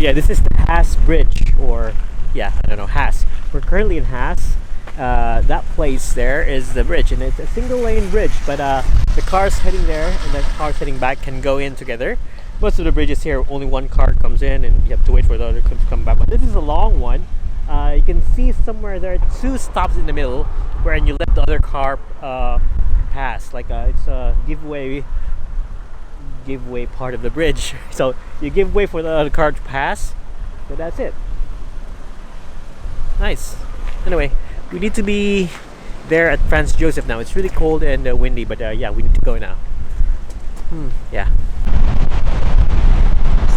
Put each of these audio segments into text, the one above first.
yeah, this is the Haas Bridge, or yeah, I don't know, Haas. We're currently in Haas. That place there is the bridge, and it's a single lane bridge, but the cars heading there and the cars heading back can go in together. Most of the bridges here, only one car comes in and you have to wait for the other to come back, but this is a long one. You can see somewhere there are two stops in the middle where you let the other car pass, like it's a giveaway part of the bridge. So you give way for the other car to pass, so that's it. Nice. Anyway, we need to be there at Franz Josef now. It's really cold and windy, but yeah, we need to go now. Yeah.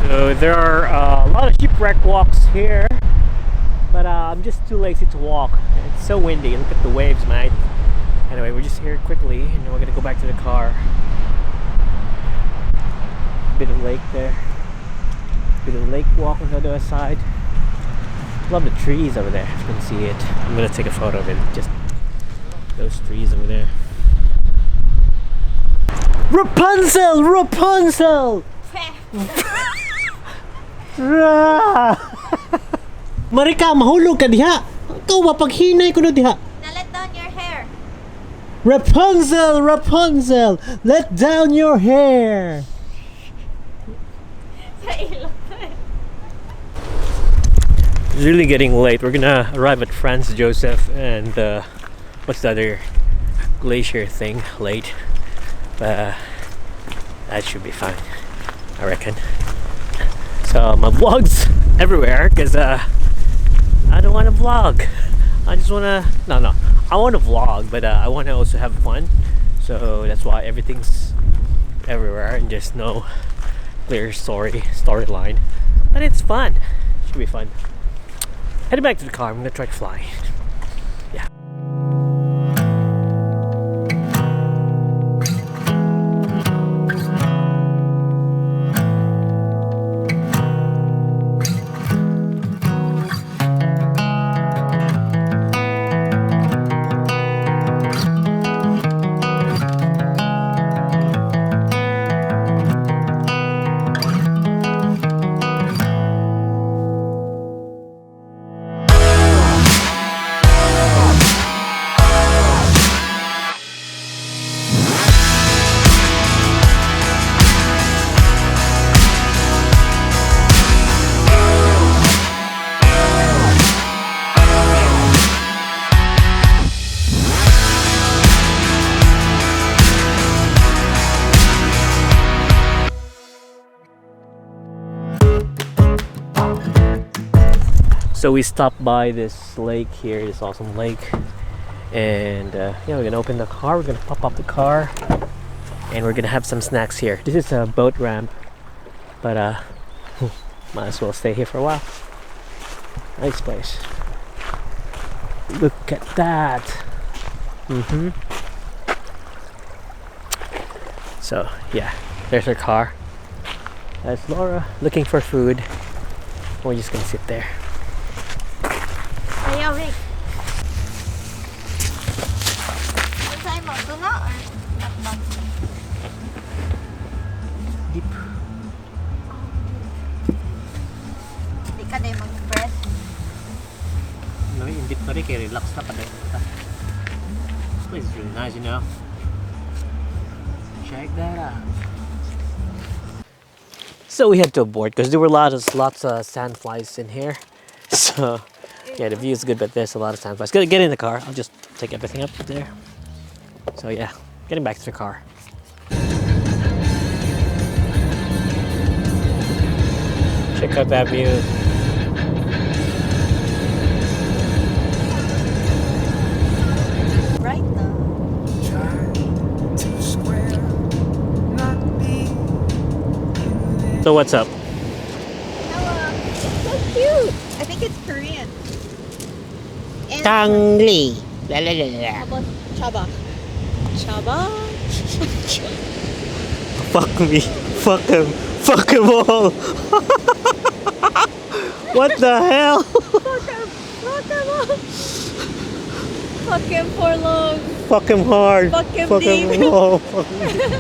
So there are a lot of shipwreck walks here, but I'm just too lazy to walk. It's so windy. Look at the waves, mate. Anyway, we're just here quickly, and we're gonna go back to the car. Bit of lake there. Bit of lake walk on the other side. Love the trees over there. If you can see it, I'm gonna take a photo of it. Just those trees over there. Rapunzel! Rapunzel! Marika, mahulog ka diha. Ikaw ba paghinay ko na diha? Now let down your hair. Rapunzel, Rapunzel, let down your hair. It's really getting late. We're gonna arrive at Franz Josef and what's the other glacier thing late. That should be fine, I reckon. So my vlog's everywhere because I don't want to vlog. I just wanna I want to vlog, but I want to also have fun. So that's why everything's everywhere and there's no clear storyline. But it's fun. Should be fun. Heading back to the car. I'm gonna try to fly. Yeah. So we stopped by this lake here, this awesome lake, and yeah, we're gonna open the car, we're gonna pop up the car, and we're gonna have some snacks here. This is a boat ramp, but might as well stay here for a while. Nice place. Look at that. So yeah, there's our car. That's Laura looking for food. We're just gonna sit there. ORIG. Masay mo, tuna or not? Deep. Hindi ka din mag-breath. No, hindi pa rin kaya relax na pa rin. This place is really nice, you know. Check that out. So we had to abort because there were lots of sandflies in here. So yeah, the view is good, but there's a lot of sandflies. Get in the car. I'll just take everything up there. So yeah, getting back to the car. Check out that view. Right now. So what's up? Noah, so cute. I think it's Korean. And Tangli. La la la la. how about Chaba? Chaba? Fuck me. Fuck him. Fuck him all. What the hell? Fuck him. Fuck him up. Fuck him for long. Fuck him hard. Fuck him Fuck deep. him all. Fuck him deep.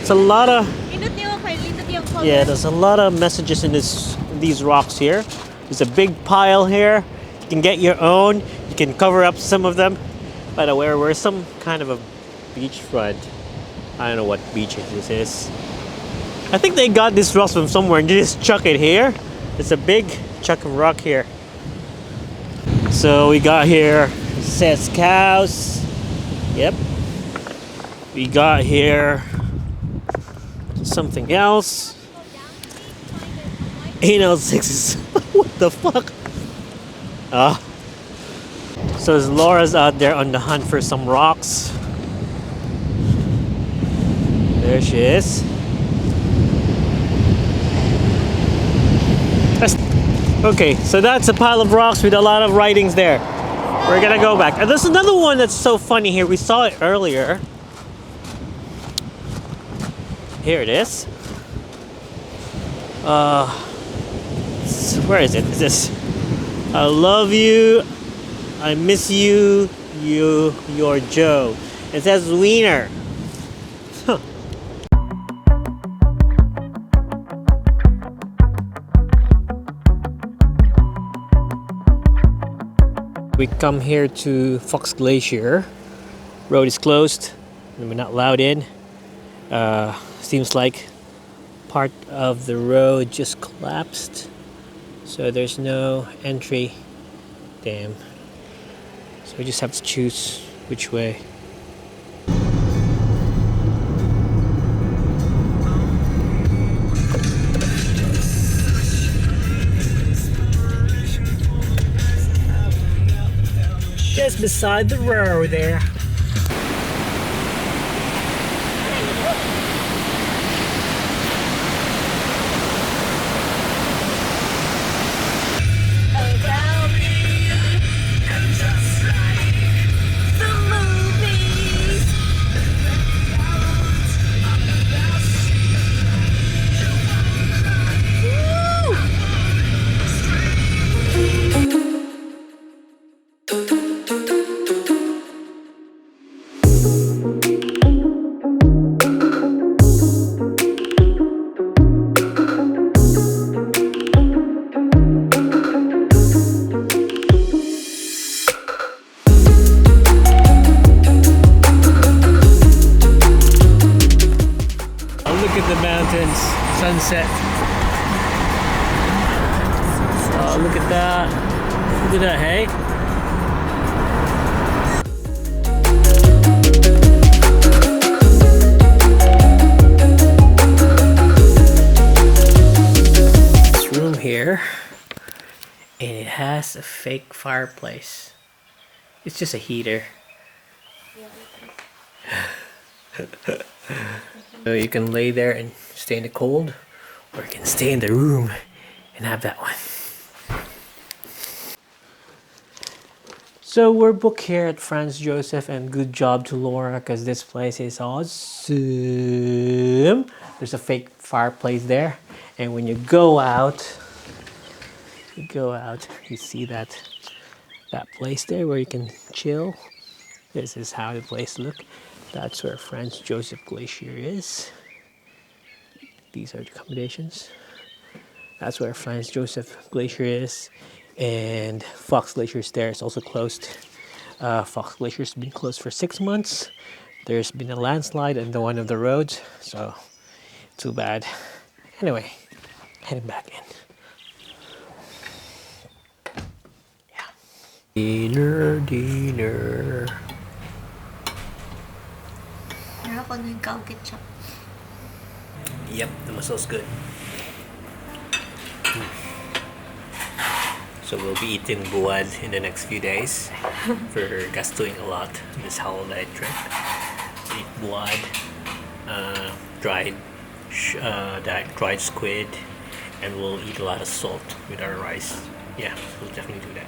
It's a lot of... Indot niyo kay Lindot yung Yeah, there's a lot of messages in these rocks here. There's a big pile here. You can get your own. You can cover up some of them. By the way, we're some kind of a beachfront. I don't know what beach this is. I think they got this rocks from somewhere and they just chuck it here. It's a big chunk of rock here. So we got here, it says cows. Yep. We got here something else. 806. What the fuck? So Laura's out there on the hunt for some rocks. There she is. Okay, so that's a pile of rocks with a lot of writings there. We're gonna go back. And there's another one that's so funny here. We saw it earlier. Here it is. Where is it? Is this? I love you. I miss you. You're Joe. It says Wiener. Huh. We come here to Fox Glacier. Road is closed and we're not allowed in. Seems like part of the road just collapsed, so there's no entry. Damn. So we just have to choose which way. Just beside the road there. Sunset. Oh, look at that. Look at that, hey? This room here, and it has a fake fireplace. It's just a heater. So you can lay there and stay in the cold, or you can stay in the room and have that one. So we're booked here at Franz Josef, and good job to Laura because this place is awesome. There's a fake fireplace there, and when you go out, you see that place there where you can chill. This is how the place looks. That's where Franz Josef Glacier is. These are the accommodations. That's where Franz Josef Glacier is. And Fox Glacier is there. It's also closed. Fox Glacier has been closed for 6 months. There's been a landslide on one of the roads. So, too bad. Anyway, heading back in. Yeah. Dinner. Ketchup. Yep, the muscle's good. So we'll be eating buwad in the next few days for gastuing a lot this holiday trip. We'll eat buwad, dried squid, and we'll eat a lot of salt with our rice. Yeah, we'll definitely do that.